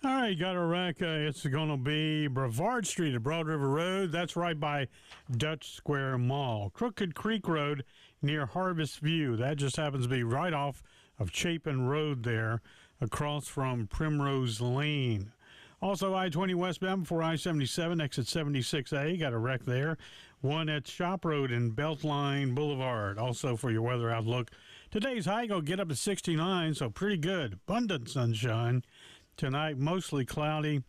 All right, got a wreck. It's going to be Brevard Street at Broad River Road. That's right by Dutch Square Mall. Crooked Creek Road near Harvest View. That just happens to be right off of Chapin Road there, across from Primrose Lane. Also, I-20 westbound before I-77, exit 76A. Got a wreck there. One at Shop Road and Beltline Boulevard. Also, for your weather outlook, today's high will get up to 69, so pretty good. Abundant sunshine. Tonight, mostly cloudy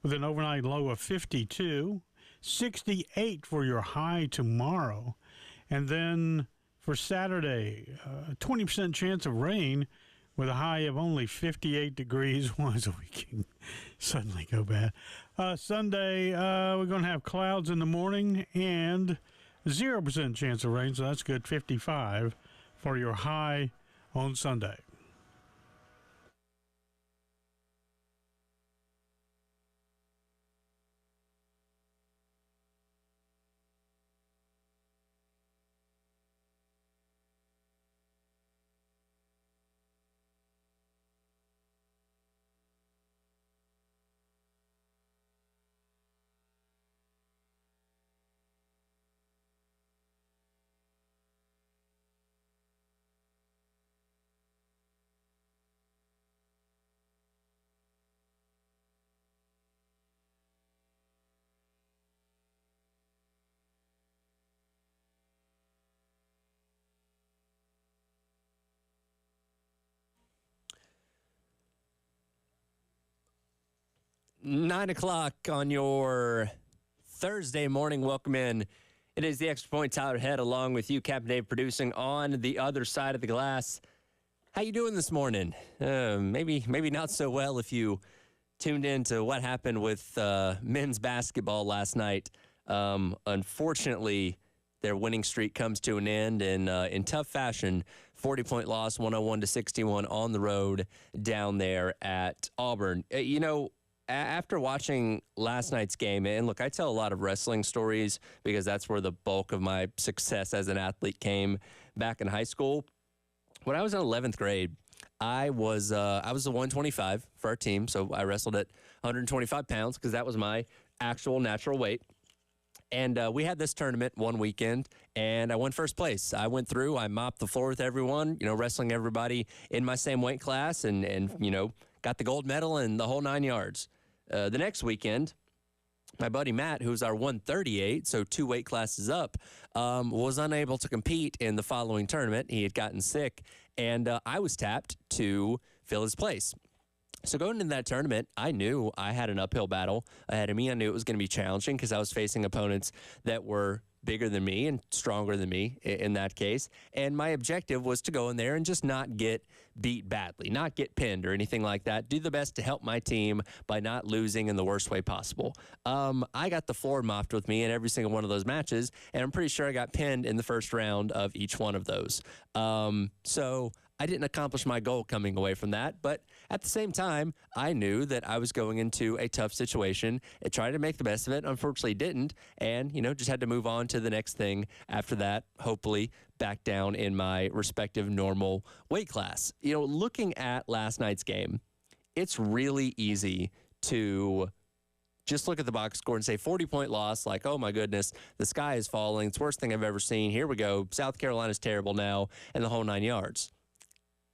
with an overnight low of 52. 68 for your high tomorrow. And then for Saturday, 20% chance of rain with a high of only 58 degrees. Why is the weekend suddenly go bad? Sunday, we're going to have clouds in the morning and 0% chance of rain, so that's good. 55 for your high on Sunday. Nine o'clock on your Thursday morning. Welcome in. It is the Extra Point. Tyler Head along with you, Captain Dave, producing on the other side of the glass. How you doing this morning? Maybe not so well if you tuned in to what happened with men's basketball last night. Unfortunately, their winning streak comes to an end in tough fashion. 40-point loss, 101-61 on the road down there at Auburn. After watching last night's game, and look, I tell a lot of wrestling stories because that's where the bulk of my success as an athlete came back in high school. When I was in 11th grade, I was the 125 for our team, so I wrestled at 125 pounds because that was my actual natural weight. And we had this tournament one weekend, and I won first place. I went through, I mopped the floor with everyone, wrestling everybody in my same weight class, and got the gold medal and the whole 9 yards. The next weekend, my buddy Matt, who's our 138, so 2 weight classes up, was unable to compete in the following tournament. He had gotten sick, and I was tapped to fill his place. So going into that tournament, I knew I had an uphill battle ahead of me. I knew it was going to be challenging because I was facing opponents that were bigger than me and stronger than me in that case. And my objective was to go in there and just not get beat badly, not get pinned or anything like that. Do the best to help my team by not losing in the worst way possible. I got the floor mopped with me in every single one of those matches, and I'm pretty sure I got pinned in the first round of each one of those. So I didn't accomplish my goal coming away from that, but at the same time, I knew that I was going into a tough situation and tried to make the best of it. Unfortunately, didn't, and just had to move on to the next thing after that, hopefully back down in my respective normal weight class. Looking at last night's game, it's really easy to just look at the box score and say 40-point loss, like, oh my goodness, the sky is falling. It's the worst thing I've ever seen. Here we go. South Carolina's terrible now, and the whole 9 yards.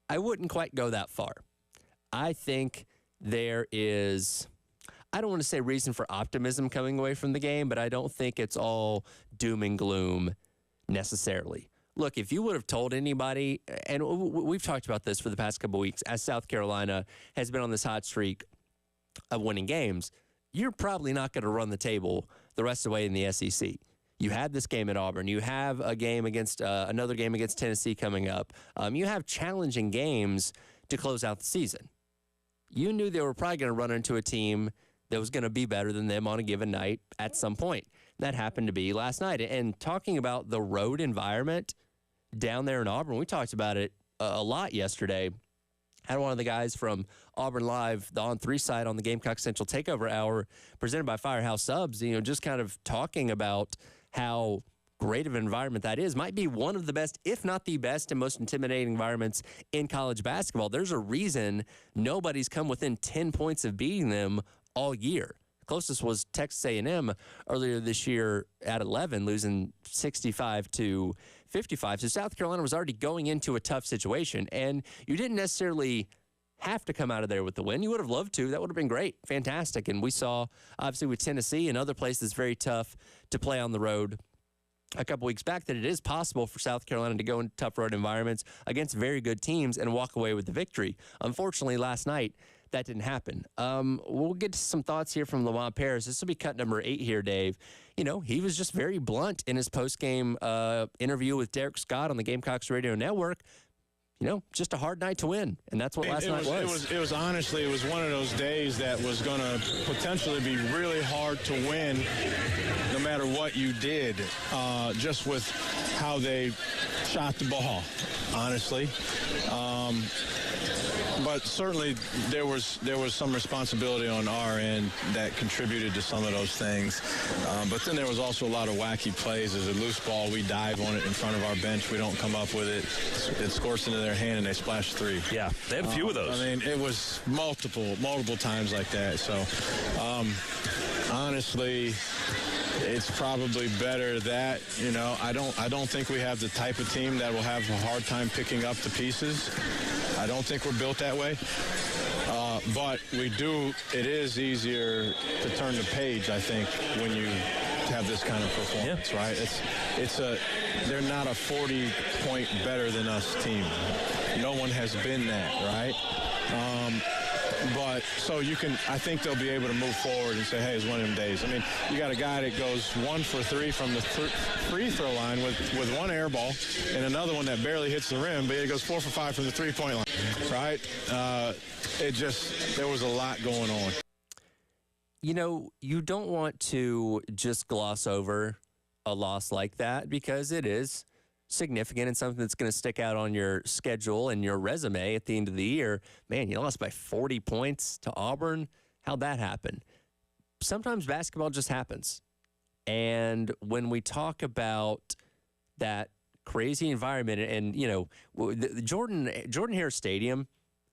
I wouldn't quite go that far. I think there is, I don't want to say reason for optimism coming away from the game, but I don't think it's all doom and gloom necessarily. Look, if you would have told anybody, and we've talked about this for the past couple of weeks, as South Carolina has been on this hot streak of winning games, you're probably not going to run the table the rest of the way in the SEC. You had this game at Auburn. You have a game against another game against Tennessee coming up. You have challenging games to close out the season. You knew they were probably going to run into a team that was going to be better than them on a given night at some point. That happened to be last night. And talking about the road environment down there in Auburn, we talked about it a lot yesterday. Had one of the guys from Auburn Live, the On3 side on the Gamecock Central Takeover Hour, presented by Firehouse Subs, just kind of talking about how great of an environment that is, might be one of the best, if not the best and most intimidating environments in college basketball. There's a reason nobody's come within 10 points of beating them all year. The closest was Texas A&M earlier this year at 11, losing 65-55. So South Carolina was already going into a tough situation, and you didn't necessarily have to come out of there with the win. You would have loved to. That would have been great. Fantastic. And we saw, obviously, with Tennessee and other places, very tough to play on the road a couple weeks back, that it is possible for South Carolina to go into tough road environments against very good teams and walk away with the victory. Unfortunately, last night, that didn't happen. We'll get to some thoughts here from Lamont Paris. This will be cut number 8 here, Dave. You know, he was just very blunt in his post-game interview with Derek Scott on the Gamecocks Radio Network. You know, just a hard night to win, and that's what last night was. It was honestly, it was one of those days that was going to potentially be really hard to win no matter what you did, just with how they shot the ball, honestly. But certainly there was some responsibility on our end that contributed to some of those things. But then there was also a lot of wacky plays. There's a loose ball. We dive on it in front of our bench. We don't come up with it. It scores into their hand, and they splash 3. Yeah, they had a few of those. I mean, it was multiple times like that. So, honestly, it's probably better that, you know, I don't think we have the type of team that will have a hard time picking up the pieces. I don't think we're built that way. But it is easier to turn the page, I think, when you have this kind of performance, right? They're not a 40-point better than us team. No one has been that, right? But so I think they'll be able to move forward and say, hey, it's one of them days. I mean, you got a guy that goes 1 for 3 from the free throw line with one air ball and another one that barely hits the rim, but he goes 4 for 5 from the three-point line, right? There was a lot going on. You know, you don't want to just gloss over a loss like that because it is significant and something that's going to stick out on your schedule and your resume at the end of the year. Man, you lost by 40 points to Auburn. How'd that happen? Sometimes basketball just happens. And when we talk about that crazy environment and, you know, the Jordan-Hare Stadium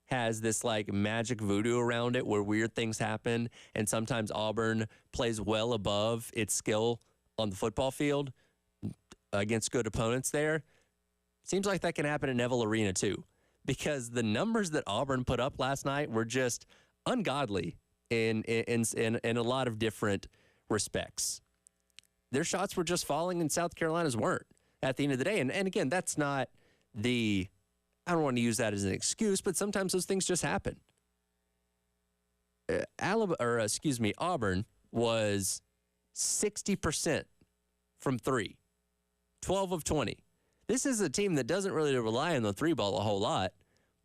has this like magic voodoo around it where weird things happen. And sometimes Auburn plays well above its skill on the football field against good opponents there. Seems like that can happen at Neville Arena too, because the numbers that Auburn put up last night were just ungodly in a lot of different respects. Their shots were just falling and South Carolina's weren't at the end of the day. And again, that's not I don't want to use that as an excuse, but sometimes those things just happen. Auburn was 60% from 3. 12 of 20. This is a team that doesn't really rely on the 3 ball a whole lot,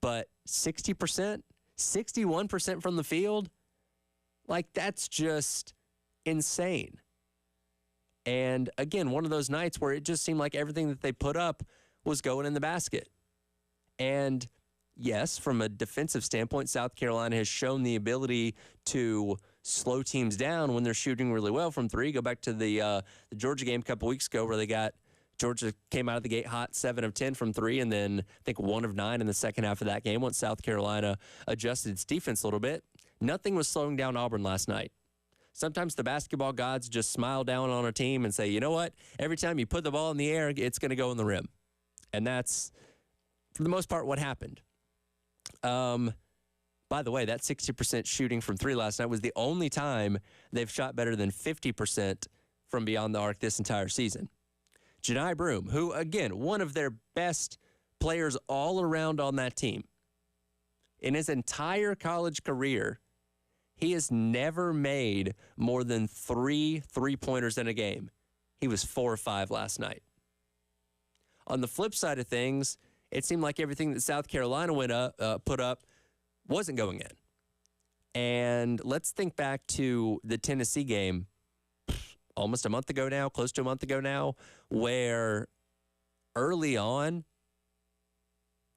but 60%, 61% from the field, like that's just insane. And again, one of those nights where it just seemed like everything that they put up was going in the basket. And yes, from a defensive standpoint, South Carolina has shown the ability to slow teams down when they're shooting really well from 3. Go back to the Georgia game a couple weeks ago where Georgia came out of the gate hot, 7 of 10 from 3, and then I think 1 of 9 in the second half of that game once South Carolina adjusted its defense a little bit. Nothing was slowing down Auburn last night. Sometimes the basketball gods just smile down on a team and say, you know what? Every time you put the ball in the air, it's going to go in the rim. And that's, for the most part, what happened. By the way, that 60% shooting from 3 last night was the only time they've shot better than 50% from beyond the arc this entire season. Johni Broome, who, again, one of their best players all around on that team. In his entire college career, he has never made more than 3 3-pointers in a game. He was 4 or 5 last night. On the flip side of things, it seemed like everything that South Carolina put up wasn't going in. And let's think back to the Tennessee game almost a month ago now, close to a month ago now, where early on,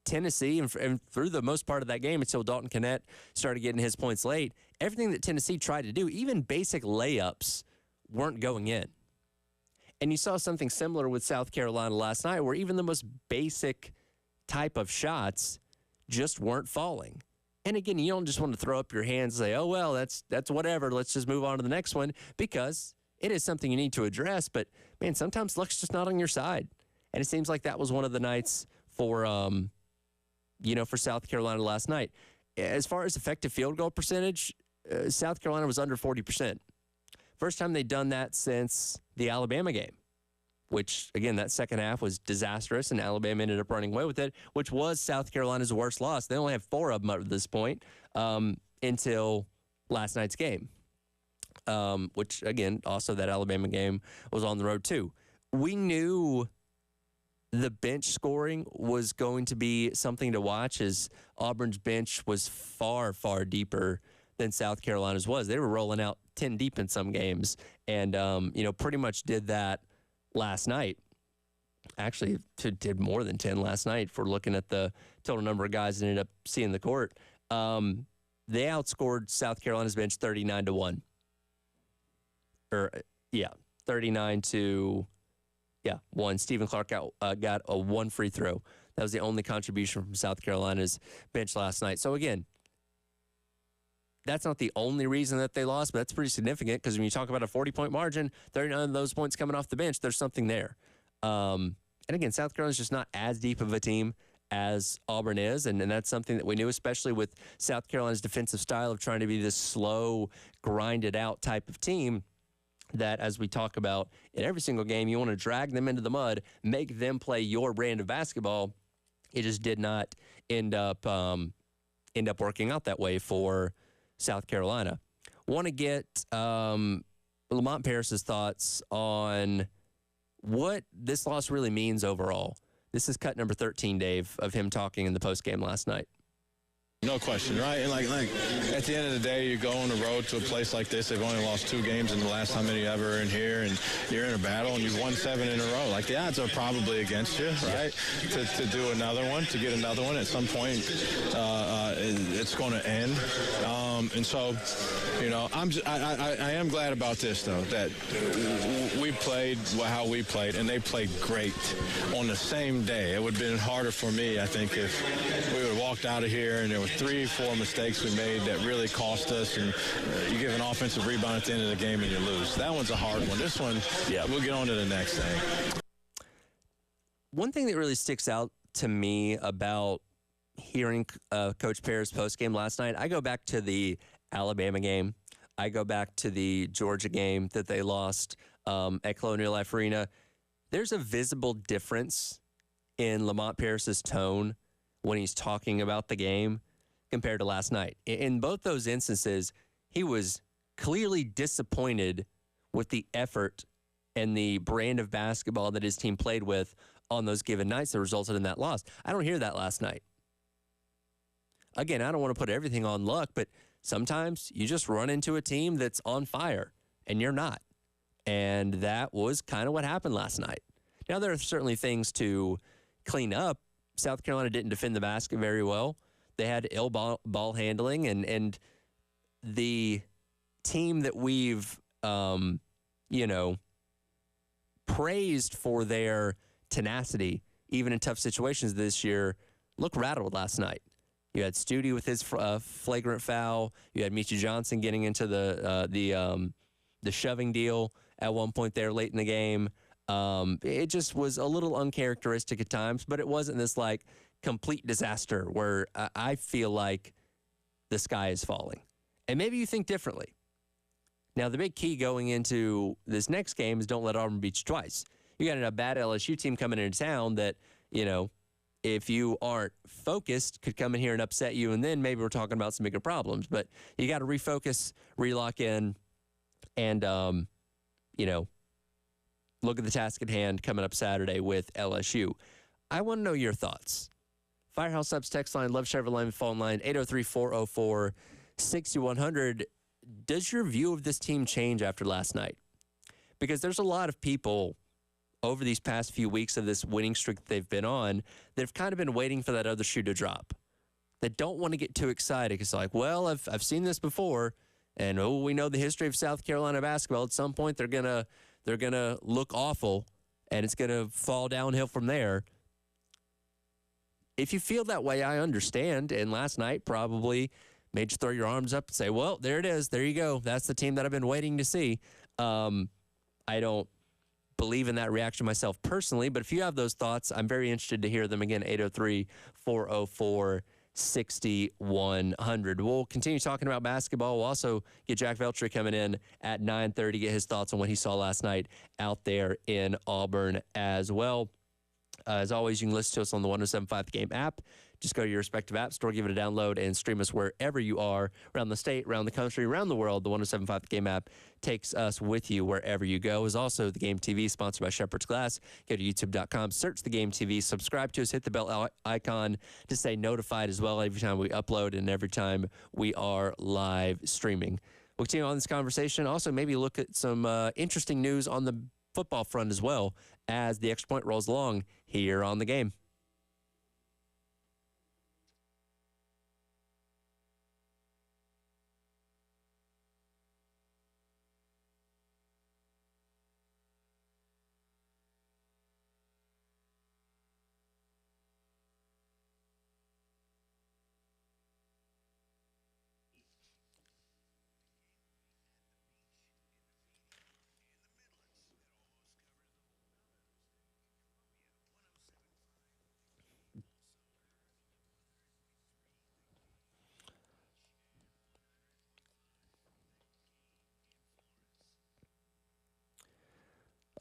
Tennessee, and through the most part of that game until Dalton Knecht started getting his points late, everything that Tennessee tried to do, even basic layups, weren't going in. And you saw something similar with South Carolina last night, where even the most basic type of shots just weren't falling. And again, you don't just want to throw up your hands and say, oh, well, that's whatever. Let's just move on to the next one, because it is something you need to address. But, man, sometimes luck's just not on your side. And it seems like that was one of the nights for, for South Carolina last night. As far as effective field goal percentage, South Carolina was under 40%. First time they'd done that since the Alabama game, which, again, that second half was disastrous, and Alabama ended up running away with it, which was South Carolina's worst loss. They only have 4 of them up to this point until last night's game, which, again, also that Alabama game was on the road too. We knew the bench scoring was going to be something to watch, as Auburn's bench was far, far deeper than South Carolina's was. They were rolling out 10 deep in some games, and pretty much did that last night. Actually, did more than 10 last night if we're looking at the total number of guys that ended up seeing the court. They outscored South Carolina's bench 39-1. 39-1. Stephen Clark got a 1 free throw. That was the only contribution from South Carolina's bench last night. So again, that's not the only reason that they lost, but that's pretty significant, because when you talk about a 40-point margin, 39 of those points coming off the bench, there's something there. And again, South Carolina's just not as deep of a team as Auburn is, and that's something that we knew, especially with South Carolina's defensive style of trying to be this slow, grinded-out type of team, that, as we talk about in every single game, you want to drag them into the mud, make them play your brand of basketball. It just did not end up working out that way for South Carolina. Want to get Lamont Paris's thoughts on what this loss really means overall. This is cut number 13, Dave, of him talking in the postgame last night. No question, right? And like at the end of the day, you go on the road to a place like this. They've only lost 2 games in the last how many ever in here, and you're in a battle, and you've won 7 in a row. Like, the odds are probably against you, right? To do another one, to get another one at some point, it's going to end. And so, I am glad about this, though, that we played how we played, and they played great on the same day. It would have been harder for me, I think, if we would have walked out of here and there were 3-4 mistakes we made that really cost us, and you give an offensive rebound at the end of the game and you lose. That one's a hard one. This one, we'll get on to the next thing. One thing that really sticks out to me about hearing Coach Paris postgame last night, I go back to the Alabama game. I go back to the Georgia game that they lost at Colonial Life Arena. There's a visible difference in Lamont Paris's tone when he's talking about the game compared to last night. In both those instances, he was clearly disappointed with the effort and the brand of basketball that his team played with on those given nights that resulted in that loss. I don't hear that last night. Again, I don't want to put everything on luck, but sometimes you just run into a team that's on fire, and you're not. And that was kind of what happened last night. Now, there are certainly things to clean up. South Carolina didn't defend the basket very well. They had ill ball handling, and the team that we've, praised for their tenacity, even in tough situations this year, looked rattled last night. You had Studi with his flagrant foul. You had Michi Johnson getting into the shoving deal at one point there late in the game. It just was a little uncharacteristic at times, but it wasn't this complete disaster where I feel like the sky is falling. And maybe you think differently. Now, the big key going into this next game is don't let Auburn beat you twice. You got a bad LSU team coming into town that, if you aren't focused, could come in here and upset you, and then maybe we're talking about some bigger problems. But you got to refocus, relock in, and, look at the task at hand coming up Saturday with LSU. I want to know your thoughts. Firehouse Subs text line, Love Chevrolet phone line, 803-404-6100. Does your view of this team change after last night? Because there's a lot of people over these past few weeks of this winning streak that they've been on that have kind of been waiting for that other shoe to drop, that don't want to get too excited because I've seen this before, and we know the history of South Carolina basketball. At some point, they're gonna they're going to look awful, and it's going to fall downhill from there. If you feel that way, I understand. And last night probably made you throw your arms up and say, well, there it is. There you go. That's the team that I've been waiting to see. I don't believe in that reaction myself personally, but if you have those thoughts, I'm very interested to hear them. Again, 803-404-6100. We'll continue talking about basketball. We'll also get Jack Veltri coming in at 9:30, get his thoughts on what he saw last night out there in Auburn as well. As always, you can listen to us on the 107.5 The Game app. Just go to your respective app store, give it a download, and stream us wherever you are, around the state, around the country, around the world. The 107.5 The Game app takes us with you wherever you go. Is also The Game TV, sponsored by Shepherd's Glass. Go to youtube.com, search The Game TV, subscribe to us, hit the bell icon to stay notified as well every time we upload and every time we are live streaming. We'll continue on this conversation. Also, maybe look at some interesting news on the football front as well as the Extra Point rolls along here on The Game.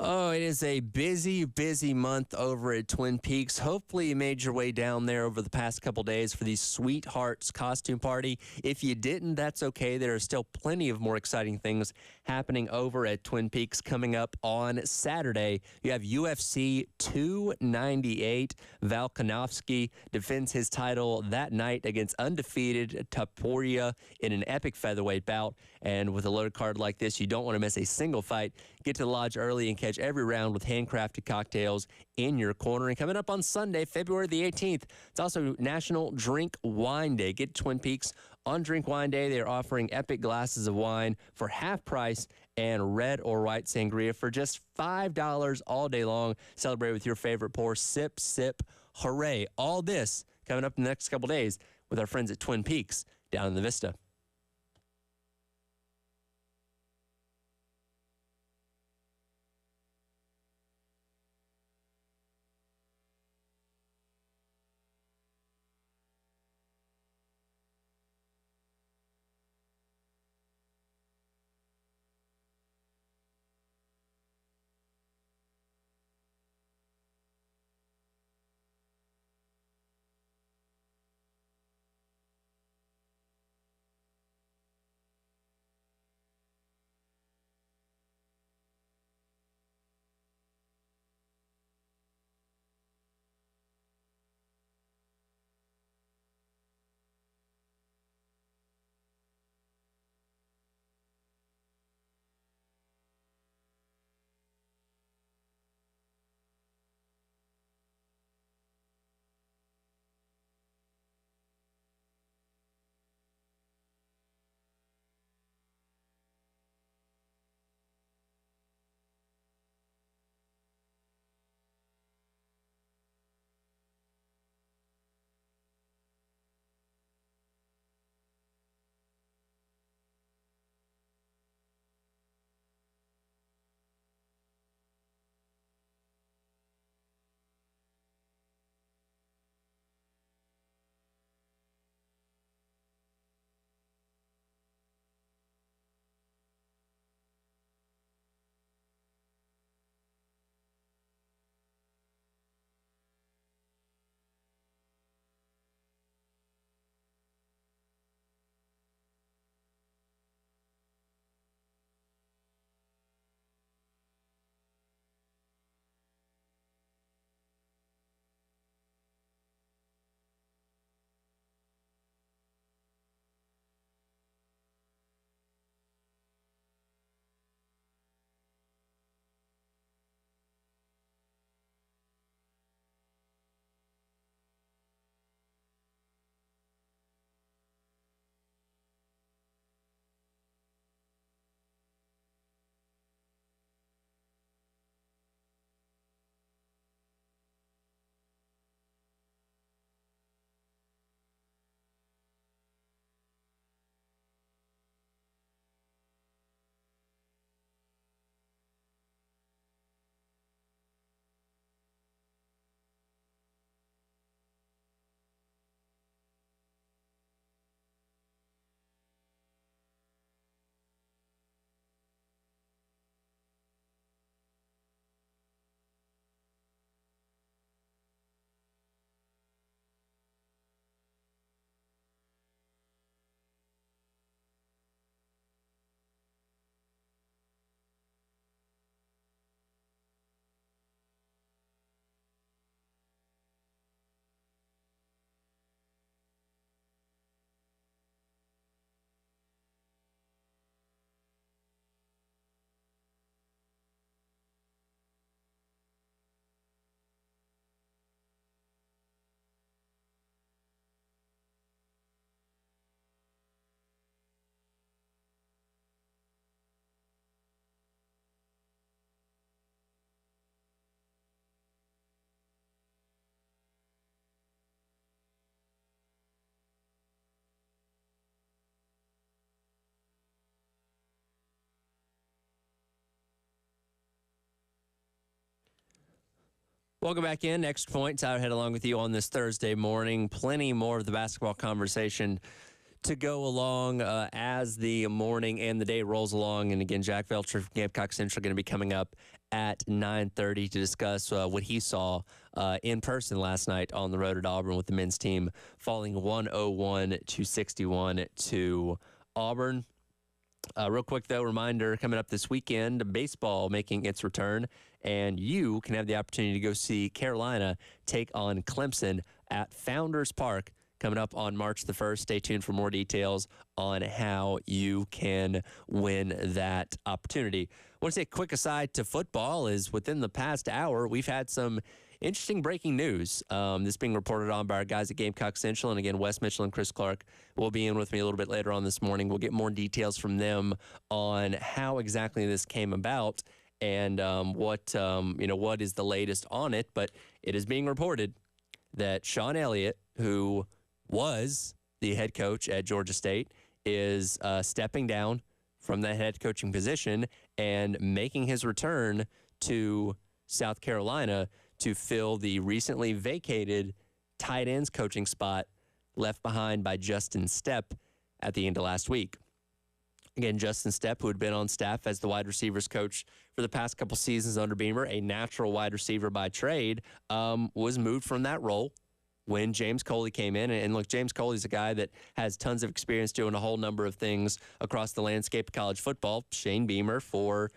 Oh, it is a busy, busy month over at Twin Peaks. Hopefully you made your way down there over the past couple days for the Sweethearts costume party. If you didn't, that's okay. There are still plenty of more exciting things happening over at Twin Peaks coming up on Saturday. You have UFC 298. Val Kanovsky defends his title that night against undefeated Topuria in an epic featherweight bout. And with a loaded card like this, you don't want to miss a single fight. Get to the lodge early and catch every round with handcrafted cocktails in your corner. And coming up on Sunday, February the 18th, it's also National Drink Wine Day. Get to Twin Peaks on Drink Wine Day. They are offering epic glasses of wine for half price and red or white sangria for just $5 all day long. Celebrate with your favorite pour. Sip, sip, hooray. All this coming up in the next couple days with our friends at Twin Peaks down in the Vista. Welcome back in. Extra Point. Tyler Head along with you on this Thursday morning. Plenty more of the basketball conversation to go along as the morning and the day rolls along. And again, Jack Velcher from Gamecock Central going to be coming up at 9:30 to discuss what he saw in person last night on the road at Auburn with the men's team falling 101-61 to Auburn. Real quick, though, reminder coming up this weekend, baseball making its return, and you can have the opportunity to go see Carolina take on Clemson at Founders Park coming up on March the 1st. Stay tuned for more details on how you can win that opportunity. I want to say a quick aside to football is within the past hour, we've had some interesting breaking news. This being reported on by our guys at Gamecock Central. And again, Wes Mitchell and Chris Clark will be in with me a little bit later on this morning. We'll get more details from them on how exactly this came about and what is the latest on it. But it is being reported that Sean Elliott, who was the head coach at Georgia State, is stepping down from that head coaching position and making his return to South Carolina to fill the recently vacated tight ends coaching spot left behind by Justin Stepp at the end of last week. Again, Justin Stepp, who had been on staff as the wide receivers coach for the past couple seasons under Beamer, a natural wide receiver by trade, was moved from that role when James Coley came in. And look, James Coley's a guy that has tons of experience doing a whole number of things across the landscape of college football. Shane Beamer, for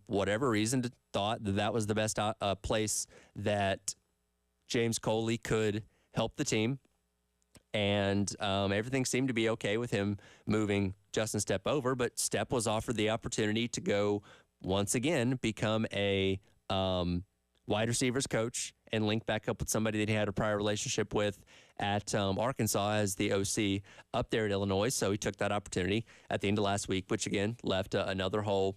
whatever reason, thought that was the best place that James Coley could help the team. And everything seemed to be okay with him moving Justin Stepp over, but Stepp was offered the opportunity to go once again become a wide receivers coach and link back up with somebody that he had a prior relationship with at Arkansas as the OC up there at Illinois. So he took that opportunity at the end of last week, which again left another hole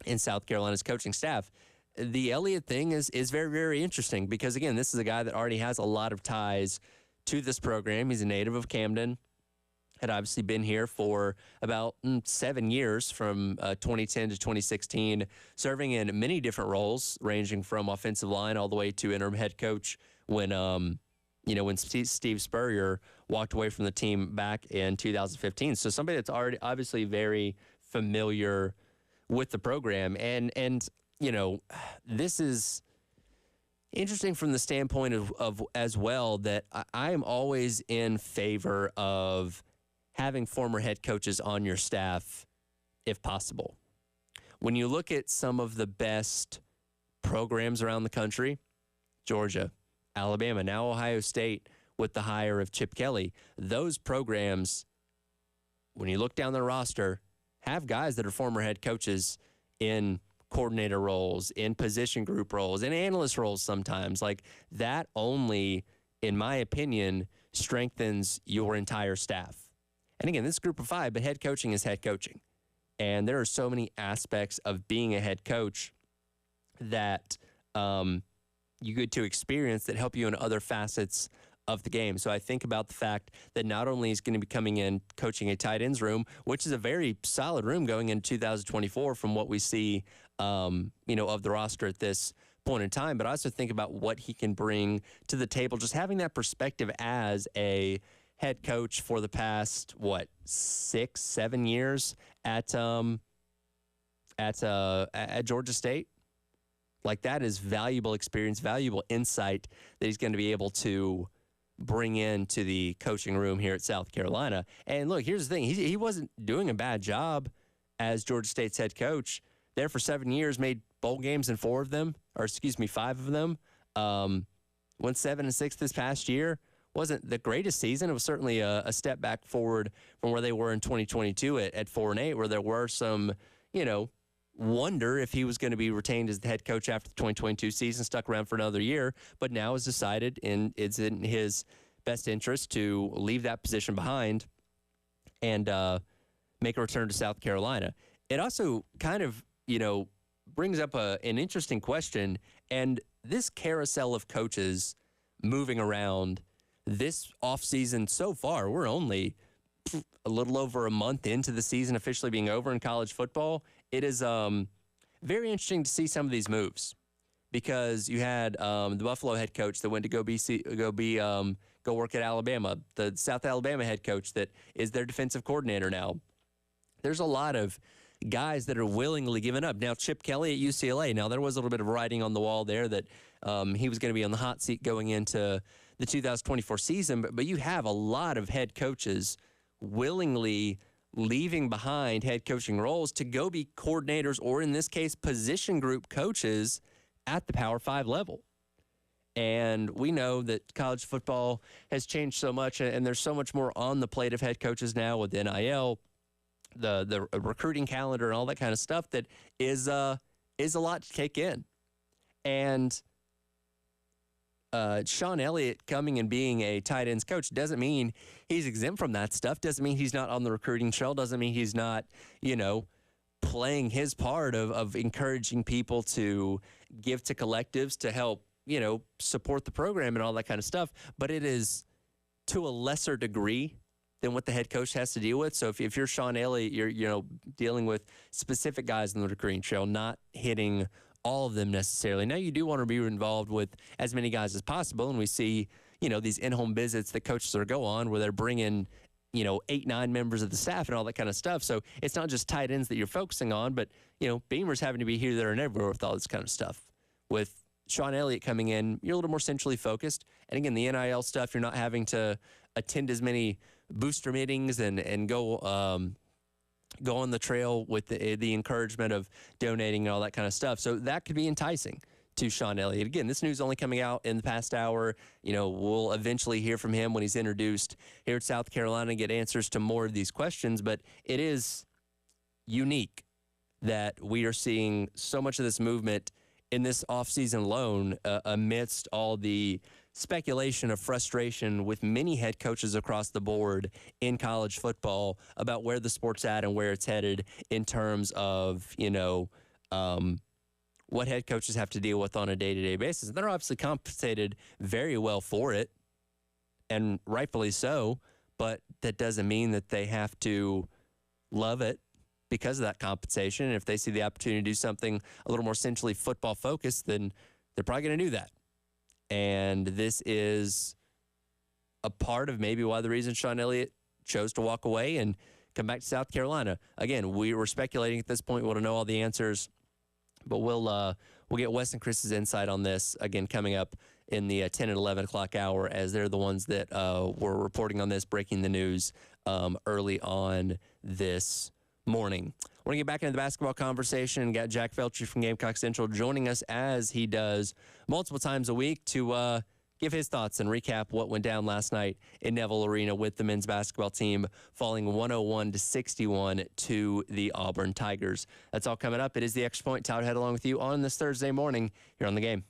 in South Carolina's coaching staff. The Elliott thing is very, very interesting because, again, this is a guy that already has a lot of ties to this program. He's a native of Camden, had obviously been here for about 7 years from 2010 to 2016, serving in many different roles, ranging from offensive line all the way to interim head coach when Steve Spurrier walked away from the team back in 2015. So somebody that's already obviously very familiar with the program. And this is interesting from the standpoint of as well that I am always in favor of having former head coaches on your staff if possible. When you look at some of the best programs around the country, Georgia, Alabama, now Ohio State with the hire of Chip Kelly, those programs, when you look down their roster, have guys that are former head coaches in coordinator roles, in position group roles, in analyst roles sometimes. Like that only, in my opinion, strengthens your entire staff. And again, this is group of five, but head coaching is head coaching. And there are so many aspects of being a head coach that you get to experience that help you in other facets of the game. So I think about the fact that not only is going to be coming in coaching a tight ends room, which is a very solid room going into 2024 from what we see, of the roster at this point in time, but I also think about what he can bring to the table, just having that perspective as a head coach for the past, 6-7 years at Georgia State. Like that is valuable experience, valuable insight that he's going to be able to bring into the coaching room here at South Carolina. And look, here's the thing. He wasn't doing a bad job as Georgia State's head coach. There for 7 years, made bowl games in 5 of them. Went 7-6 this past year. Wasn't the greatest season. It was certainly a step back forward from where they were in 2022 at 4-8, where there were some, wonder if he was going to be retained as the head coach after the 2022 season, stuck around for another year, but now has decided it's in his best interest to leave that position behind and make a return to South Carolina. It also kind of, brings up an interesting question, and this carousel of coaches moving around this offseason so far, we're only a little over a month into the season officially being over in college football. It is very interesting to see some of these moves. because you had the Buffalo head coach that went to go work at Alabama, the South Alabama head coach that is their defensive coordinator now. There's a lot of guys that are willingly giving up. Now, Chip Kelly at UCLA, now there was a little bit of writing on the wall there that he was going to be on the hot seat going into the 2024 season, but you have a lot of head coaches willingly leaving behind head coaching roles to go be coordinators, or in this case, position group coaches at the Power 5 level. And we know that college football has changed so much, and there's so much more on the plate of head coaches now with NIL, the recruiting calendar, and all that kind of stuff that is a lot to take in. And Sean Elliott coming and being a tight ends coach doesn't mean he's exempt from that stuff. Doesn't mean he's not on the recruiting trail. Doesn't mean he's not, playing his part of encouraging people to give to collectives to help, support the program and all that kind of stuff. But it is to a lesser degree than what the head coach has to deal with. So if you're Sean Elliott, you're dealing with specific guys on the recruiting trail, not hitting all of them necessarily. Now, you do want to be involved with as many guys as possible, and we see, these in-home visits that coaches are go on where they're bringing, 8, 9 members of the staff and all that kind of stuff. So it's not just tight ends that you're focusing on, but, Beamer's having to be here, there, and everywhere with all this kind of stuff. With Sean Elliott coming in, you're a little more centrally focused. And again, the NIL stuff, you're not having to attend as many booster meetings and go on the trail with the encouragement of donating and all that kind of stuff. So that could be enticing to Sean Elliott. Again, this news only coming out in the past hour. We'll eventually hear from him when he's introduced here at South Carolina and get answers to more of these questions. But it is unique that we are seeing so much of this movement in this offseason alone amidst all the speculation of frustration with many head coaches across the board in college football about where the sport's at and where it's headed in terms of, what head coaches have to deal with on a day-to-day basis. And they're obviously compensated very well for it, and rightfully so, but that doesn't mean that they have to love it because of that compensation. And if they see the opportunity to do something a little more centrally football-focused, then they're probably going to do that. And this is a part of maybe why the reason Sean Elliott chose to walk away and come back to South Carolina. Again, we were speculating at this point. We want to know all the answers, but we'll get Wes and Chris's insight on this, again, coming up in the 10 and 11 o'clock hour, as they're the ones that were reporting on this, breaking the news early on this morning. We're going to get back into the basketball conversation. Got Jack Felcher from Gamecock Central joining us, as he does multiple times a week, to give his thoughts and recap what went down last night in Neville Arena with the men's basketball team falling 101-61 to the Auburn Tigers. That's all coming up. It is the Extra Point. Tyler Head along with you on this Thursday morning here on The Game.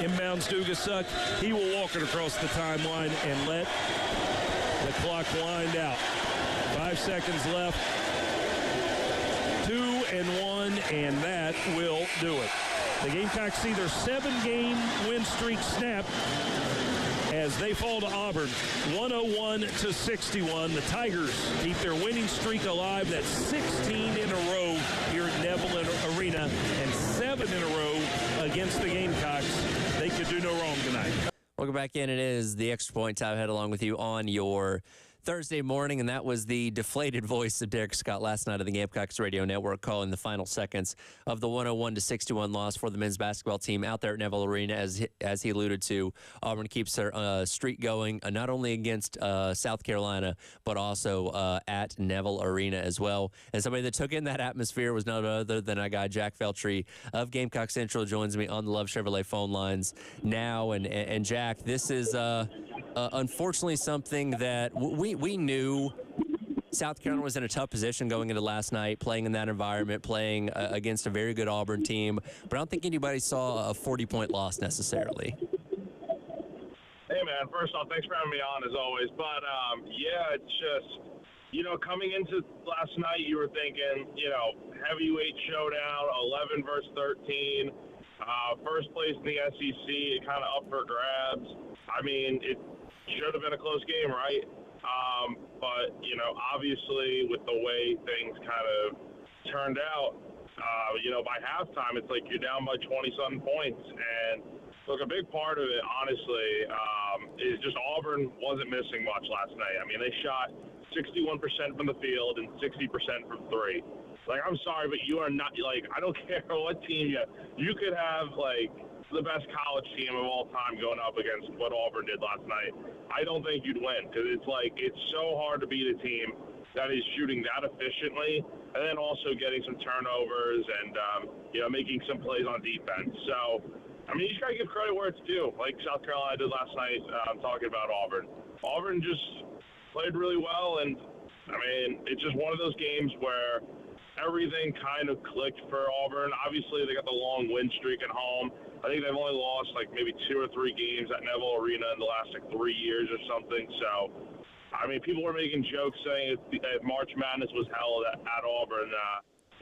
Inbounds Dugasuk. He will walk it across the timeline and let the clock wind out. 5 seconds left. 2-1, and that will do it. The Gamecocks see their 7-game win streak snap as they fall to Auburn, 101-61. The Tigers keep their winning streak alive. That's 16 in a row here at Neville Arena and 7 in a row against the Gamecocks. They could do no wrong tonight. Welcome back in. It is the Extra Point. Tyler Head along with you on your Thursday morning, and that was the deflated voice of Derek Scott last night of the Gamecocks Radio Network calling the final seconds of the 101-61 loss for the men's basketball team out there at Neville Arena. As he alluded to, Auburn keeps their streak going, not only against South Carolina, but also at Neville Arena as well. And somebody that took in that atmosphere was none other than our guy Jack Feltry of Gamecock Central joins me on the Love Chevrolet phone lines now. And Jack, this is unfortunately something that we knew South Carolina was in a tough position going into last night, playing in that environment, playing against a very good Auburn team. But I don't think anybody saw a 40-point loss necessarily. Hey, man, first off, thanks for having me on as always. But, yeah, it's just, coming into last night, you were thinking, heavyweight showdown, 11 versus 13, first place in the SEC, kind of up for grabs. I mean, it should have been a close game, right? But, obviously with the way things kind of turned out, by halftime, it's like you're down by 20-something points. And look, a big part of it, honestly, is just Auburn wasn't missing much last night. I mean, they shot 61% from the field and 60% from three. Like, I'm sorry, but you are not, I don't care what team you could have, the best college team of all time going up against what Auburn did last night. I don't think you'd win because it's so hard to beat a team that is shooting that efficiently and then also getting some turnovers and, making some plays on defense. So, I mean, you just got to give credit where it's due, like South Carolina did last night talking about Auburn. Auburn just played really well, and, I mean, it's just one of those games where everything kind of clicked for Auburn. Obviously, they got the long win streak at home. I think they've only lost maybe 2 or 3 games at Neville Arena in the last 3 years or something. So, I mean, people were making jokes saying if March Madness was held at Auburn,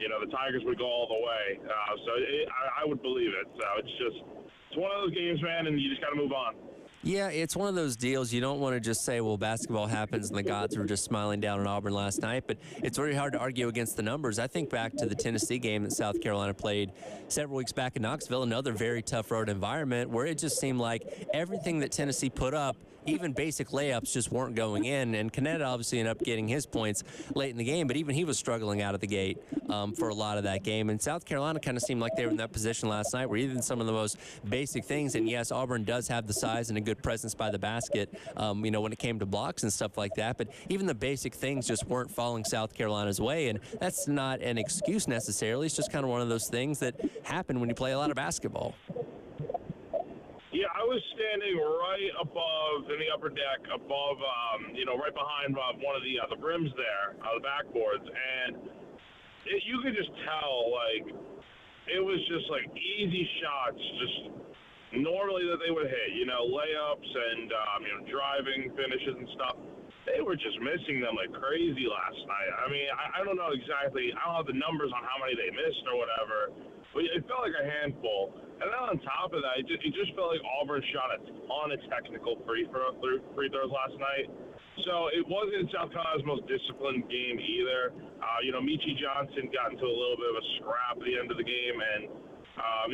the Tigers would go all the way. I would believe it. So it's one of those games, man, and you just got to move on. Yeah, it's one of those deals. You don't want to just say, well, basketball happens and the gods were just smiling down on Auburn last night, but it's very hard to argue against the numbers. I think back to the Tennessee game that South Carolina played several weeks back in Knoxville, another very tough road environment where it just seemed like everything that Tennessee put up, even basic layups, just weren't going in. And Kenneth obviously ended up getting his points late in the game, but even he was struggling out of the gate for a lot of that game. And South Carolina kind of seemed like they were in that position last night where even some of the most basic things, and yes, Auburn does have the size and a good presence by the basket, when it came to blocks and stuff like that, but even the basic things just weren't falling South Carolina's way. And that's not an excuse necessarily. It's just kind of one of those things that happen when you play a lot of basketball. Yeah, I was standing right above in the upper deck, above, right behind one of the brims there, the backboards, and you could just tell, it was just easy shots, just normally that they would hit, layups and driving finishes and stuff. They were just missing them like crazy last night. I mean, I don't know exactly. I don't have the numbers on how many they missed or whatever, but it felt like a handful. And then on top of that, it just felt like Auburn shot a ton of technical free throws last night. So it wasn't South Carolina's most disciplined game either. Michi Johnson got into a little bit of a scrap at the end of the game, and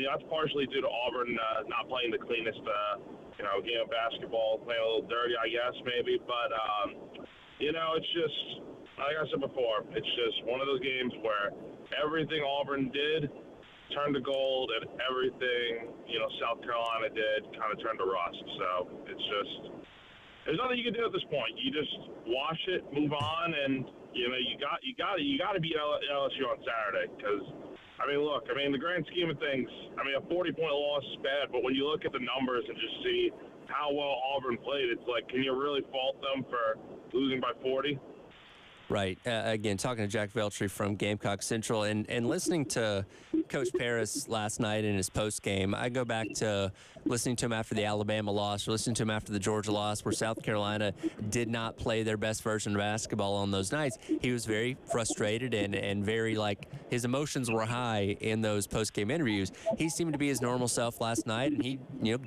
that's partially due to Auburn not playing the cleanest game of basketball, playing a little dirty, I guess, maybe. But, it's just, like I said before, it's just one of those games where everything Auburn did turned to gold, and everything, South Carolina did kind of turned to rust. So it's just, there's nothing you can do at this point. You just wash it, move on, and, you got to beat LSU on Saturday because, the grand scheme of things, a 40-point loss is bad, but when you look at the numbers and just see how well Auburn played, it's like, can you really fault them for losing by 40? Right. Again, talking to Jack Veltri from Gamecock Central and listening to Coach Paris last night in his post game, I go back to listening to him after the Alabama loss or listening to him after the Georgia loss where South Carolina did not play their best version of basketball on those nights. He was very frustrated and very his emotions were high in those post game interviews. He seemed to be his normal self last night, and he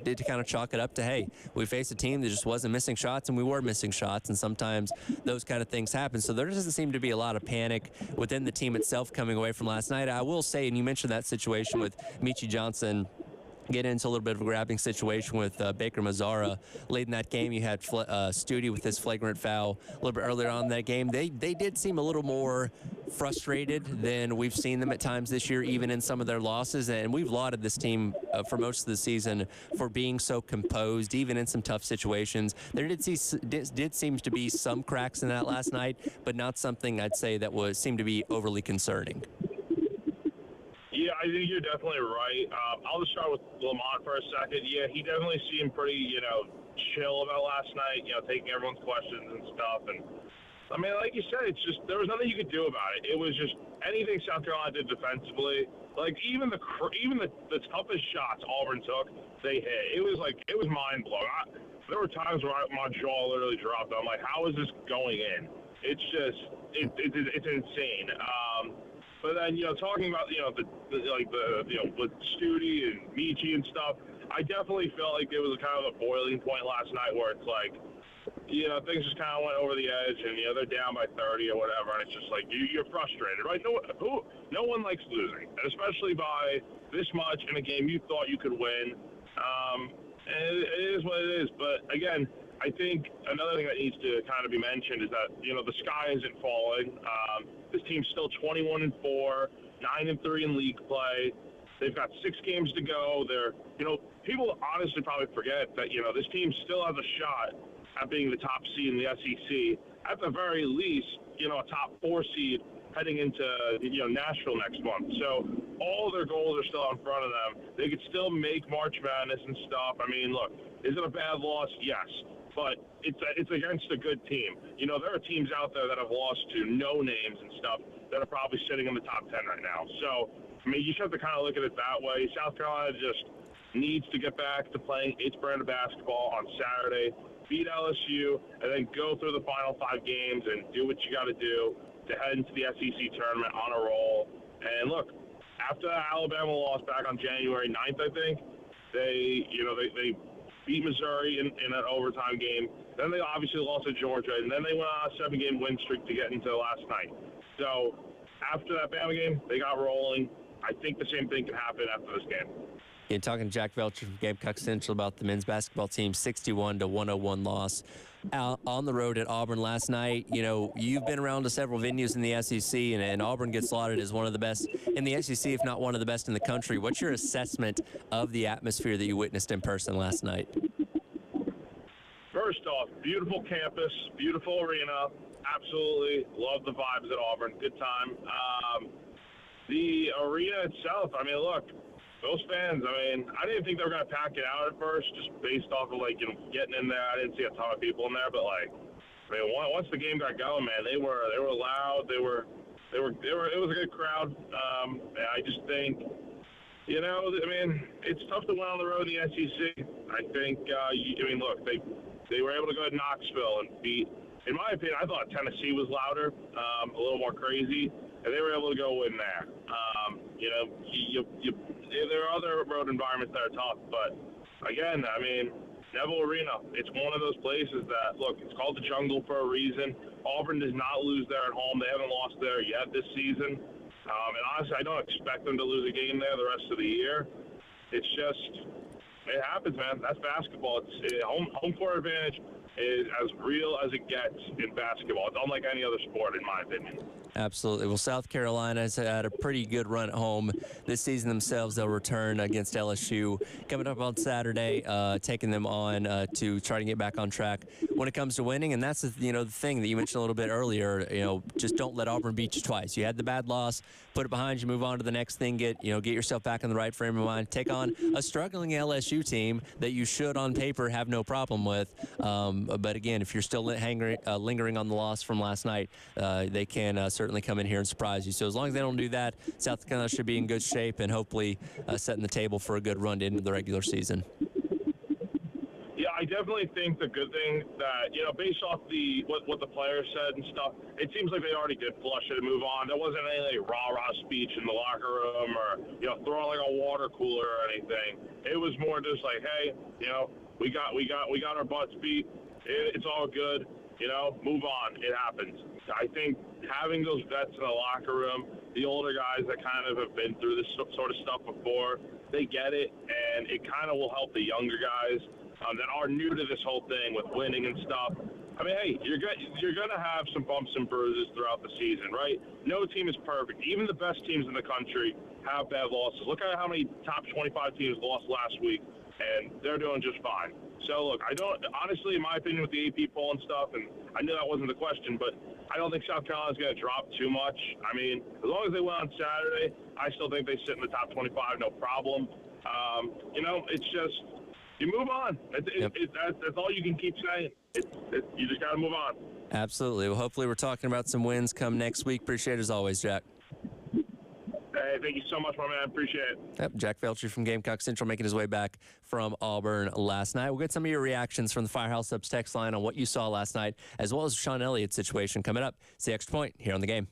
did to kind of chalk it up to, hey, we faced a team that just wasn't missing shots, and we were missing shots, and sometimes those kind of things happen. So there doesn't seem to be a lot of panic within the team itself coming away from last night. I will say, and you mentioned that situation with Michi Johnson, get into a little bit of a grabbing situation with Baker Mazzara late in that game. You had Studi with his flagrant foul a little bit earlier on in that game. They did seem a little more frustrated than we've seen them at times this year, even in some of their losses. And we've lauded this team for most of the season for being so composed, even in some tough situations. There did seem to be some cracks in that last night, but not something I'd say that seemed to be overly concerning. Yeah, I think you're definitely right. I'll just start with Lamont for a second. Yeah, he definitely seemed pretty, chill about last night, taking everyone's questions and stuff. And, I mean, like you said, it's just there was nothing you could do about it. It was just anything South Carolina did defensively. Like, even the toughest shots Auburn took, they hit. It was mind-blowing. There were times where my jaw literally dropped. I'm like, how is this going in? It's just it's insane. But then, talking about, with Studi and Michi and stuff, I definitely felt like it was kind of a boiling point last night where it's like, things just kind of went over the edge and, they're down by 30 or whatever. And it's just like, you're frustrated, right? No one likes losing, and especially by this much in a game you thought you could win. And it is what it is. But again, I think another thing that needs to kind of be mentioned is that, the sky isn't falling. This team's still 21-4, 9-3 in league play. They've got 6 games to go. People honestly probably forget that, this team still has a shot at being the top seed in the SEC. At the very least, a top 4 seed heading into, Nashville next month. So all their goals are still in front of them. They could still make March Madness and stuff. I mean, look, is it a bad loss? Yes. But it's against a good team. There are teams out there that have lost to no names and stuff that are probably sitting in the top 10 right now. So, I mean, you just have to kind of look at it that way. South Carolina just needs to get back to playing its brand of basketball on Saturday, beat LSU, and then go through the final 5 games and do what you got to do to head into the SEC tournament on a roll. And look, after that Alabama loss back on January 9th, I think, they beat Missouri in an overtime game. Then they obviously lost to Georgia, and then they went on a 7-game win streak to get into last night. So after that Bama game, they got rolling. I think the same thing can happen after this game. Yeah, talking to Jack Veltri from Gamecock Central about the men's basketball team 61-101 loss out on the road at Auburn last night. You've been around to several venues in the SEC, and Auburn gets lauded as one of the best in the SEC, if not one of the best in the country. What's your assessment of the atmosphere that you witnessed in person last night? First off, beautiful campus, beautiful arena. Absolutely love the vibes at Auburn. Good time. The arena itself, I mean, look, those fans, I mean, I didn't think they were going to pack it out at first, just based off of, getting in there. I didn't see a ton of people in there, but, once the game got going, man, they were loud. It was a good crowd. And I just think, it's tough to win on the road in the SEC. I think, look, they were able to go to Knoxville and beat, in my opinion, I thought Tennessee was louder, a little more crazy, and they were able to go win there. There are other road environments that are tough, but again, I mean, Neville Arena, it's one of those places that, look, it's called the Jungle for a reason. Auburn does not lose there at home. They haven't lost there yet this season. And honestly, I don't expect them to lose a game there the rest of the year. It's just, it happens, man. That's basketball. Home court advantage is as real as it gets in basketball. It's unlike any other sport, in my opinion. Absolutely. Well, South Carolina has had a pretty good run at home this season themselves. They'll return against LSU coming up on Saturday, taking them on to try to get back on track when it comes to winning. And that's the thing that you mentioned a little bit earlier. Just don't let Auburn beat you twice. You had the bad loss, put it behind you, move on to the next thing. Get yourself back in the right frame of mind. Take on a struggling LSU team that you should, on paper, have no problem with. But again, if you're still lingering on the loss from last night, they can certainly come in here and surprise you. So as long as they don't do that, South Carolina should be in good shape and hopefully setting the table for a good run into the regular season. Yeah, I definitely think the good thing that, based off what the players said and stuff, it seems like they already did flush it and move on. There wasn't any rah-rah speech in the locker room or, throwing like a water cooler or anything. It was more just like, hey, we got our butts beat. It's all good. Move on. It happens. I think having those vets in the locker room, the older guys that kind of have been through this sort of stuff before, they get it, and it kind of will help the younger guys that are new to this whole thing with winning and stuff. I mean, hey, you're going to have some bumps and bruises throughout the season, right? No team is perfect. Even the best teams in the country have bad losses. Look at how many top 25 teams lost last week, and they're doing just fine. So, look, honestly, in my opinion, with the AP poll and stuff, and I knew that wasn't the question, but I don't think South Carolina's going to drop too much. I mean, as long as they win on Saturday, I still think they sit in the top 25, no problem. It's just, you move on. That's all you can keep saying. You just got to move on. Absolutely. Well, hopefully we're talking about some wins come next week. Appreciate it as always, Jack. Hey, thank you so much, my man. Appreciate it. Yep, Jack Felcher from Gamecock Central making his way back from Auburn last night. We'll get some of your reactions from the Firehouse Subs text line on what you saw last night, as well as Sean Elliott's situation coming up. It's the Extra Point here on The Game.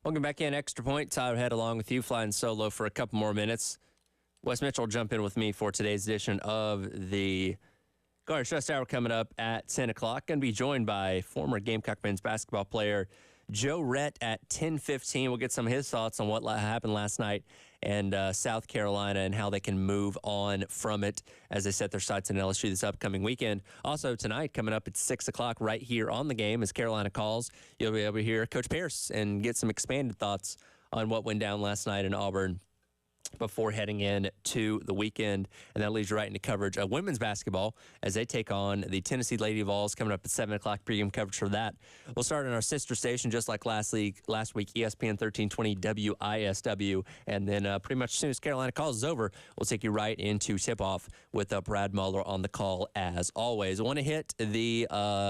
Welcome back in. Extra Point. Tyler Head along with you, flying solo for a couple more minutes. Wes Mitchell will jump in with me for today's edition of the Garden Stress Hour coming up at 10 o'clock. Going to be joined by former Gamecock men's basketball player Joe Rett at 10:15. We'll get some of his thoughts on what happened last night and South Carolina and how they can move on from it as they set their sights in LSU this upcoming weekend. Also tonight, coming up at 6 o'clock right here on the game as Carolina calls, you'll be able to hear Coach Pierce and get some expanded thoughts on what went down last night in Auburn before heading in to the weekend. And that leads you right into coverage of women's basketball as they take on the Tennessee Lady Vols coming up at 7 o'clock. Pregame coverage for that. We'll start in our sister station just like last week, ESPN 1320 WISW. And then pretty much as soon as Carolina calls is over, we'll take you right into tip-off with Brad Muller on the call as always. I want to hit the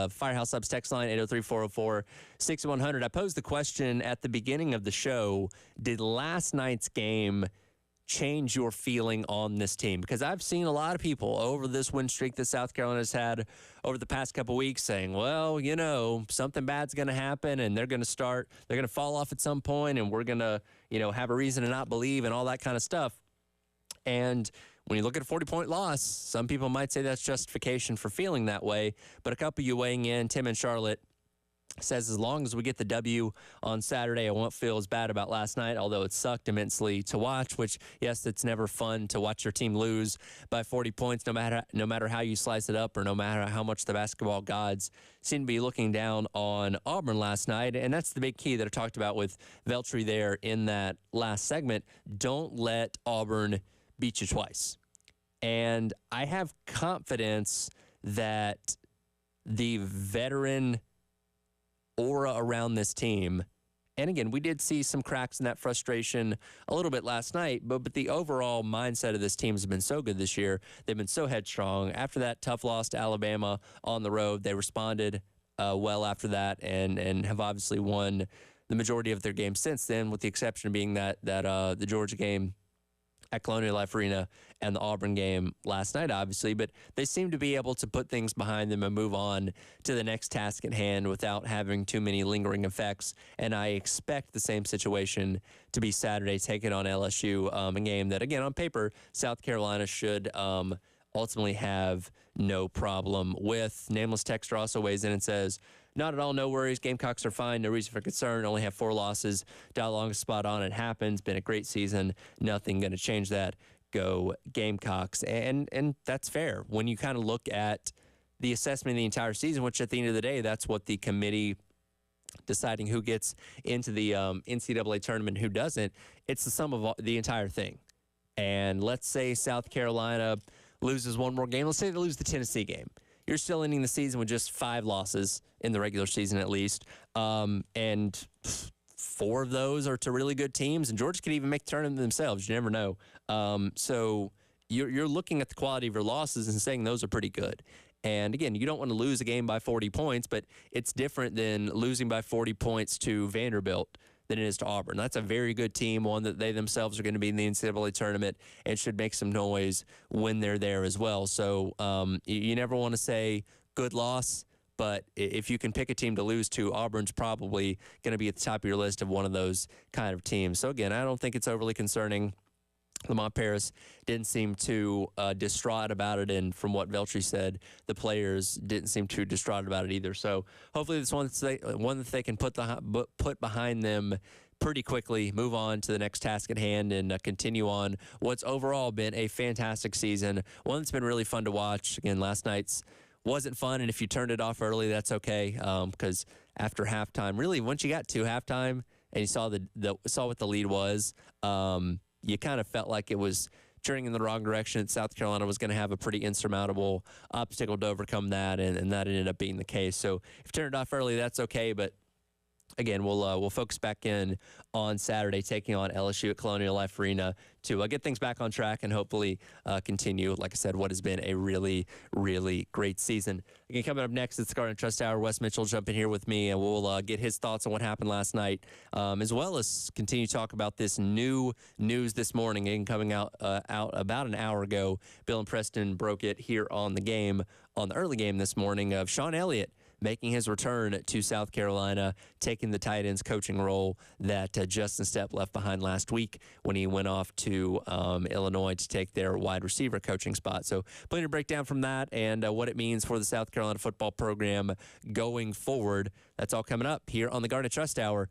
Firehouse Subs text line, 803-404-6100. I posed the question at the beginning of the show, did last night's game change your feeling on this team? Because I've seen a lot of people over this win streak that South Carolina's had over the past couple weeks saying, well, you know, something bad's going to happen and they're going to fall off at some point and we're going to, you know, have a reason to not believe and all that kind of stuff. And when you look at a 40-point loss, some people might say that's justification for feeling that way. But a couple of you weighing in, Tim and Charlotte, says as long as we get the W on Saturday, I won't feel as bad about last night, although it sucked immensely to watch, which, yes, it's never fun to watch your team lose by 40 points, no matter how you slice it up or no matter how much the basketball gods seem to be looking down on Auburn last night. And that's the big key that I talked about with Veltri there in that last segment. Don't let Auburn beat you twice. And I have confidence that the veteran aura around this team, and again, we did see some cracks in that frustration a little bit last night, but the overall mindset of this team has been so good this year. They've been so headstrong. After that tough loss to Alabama on the road, they responded well after that and have obviously won the majority of their games since then, with the exception being that the Georgia game at Colonial Life Arena and the Auburn game last night, obviously. But they seem to be able to put things behind them and move on to the next task at hand without having too many lingering effects. And I expect the same situation to be Saturday, taking on LSU, a game that, again, on paper, South Carolina should ultimately have no problem with. Nameless Texter also weighs in and says, not at all, no worries. Gamecocks are fine. No reason for concern. Only have 4 losses. Dial long spot on. It happens. Been a great season. Nothing going to change that. Go Gamecocks. And that's fair. When you kind of look at the assessment of the entire season, which at the end of the day, that's what the committee deciding who gets into the NCAA tournament and who doesn't, it's the sum of the entire thing. And let's say South Carolina loses one more game. Let's say they lose the Tennessee game. You're still ending the season with just 5 losses in the regular season at least. And 4 of those are to really good teams. And Georgia could even make the tournament themselves. You never know. So you're looking at the quality of your losses and saying those are pretty good. And, again, you don't want to lose a game by 40 points, but it's different than losing by 40 points to Vanderbilt than it is to Auburn. That's a very good team, one that they themselves are going to be in the NCAA tournament and should make some noise when they're there as well. So you never want to say good loss, but if you can pick a team to lose to, Auburn's probably going to be at the top of your list of one of those kind of teams. So, again, I don't think it's overly concerning. Lamont Paris didn't seem too distraught about it, and from what Veltri said, the players didn't seem too distraught about it either. So hopefully this one that they can put behind them pretty quickly, move on to the next task at hand, and continue on what's overall been a fantastic season, one that's been really fun to watch. Again, last night's wasn't fun, and if you turned it off early, that's okay, because after halftime, really once you got to halftime and you saw what the lead was, you kind of felt like it was turning in the wrong direction. South Carolina was going to have a pretty insurmountable obstacle to overcome that, and that ended up being the case. So if you turned it off early, that's okay. But again, we'll focus back in on Saturday, taking on LSU at Colonial Life Arena to get things back on track and hopefully continue, like I said, what has been a really, really great season. Again, coming up next, it's the Garden Trust Hour. Wes Mitchell jumping here with me, and we'll get his thoughts on what happened last night, as well as continue to talk about this new news this morning and coming out about an hour ago. Bill and Preston broke it here on the early game this morning of Sean Elliott making his return to South Carolina, taking the tight ends coaching role that Justin Stepp left behind last week when he went off to Illinois to take their wide receiver coaching spot. So plenty to break down from that and what it means for the South Carolina football program going forward. That's all coming up here on the Garnet Trust Hour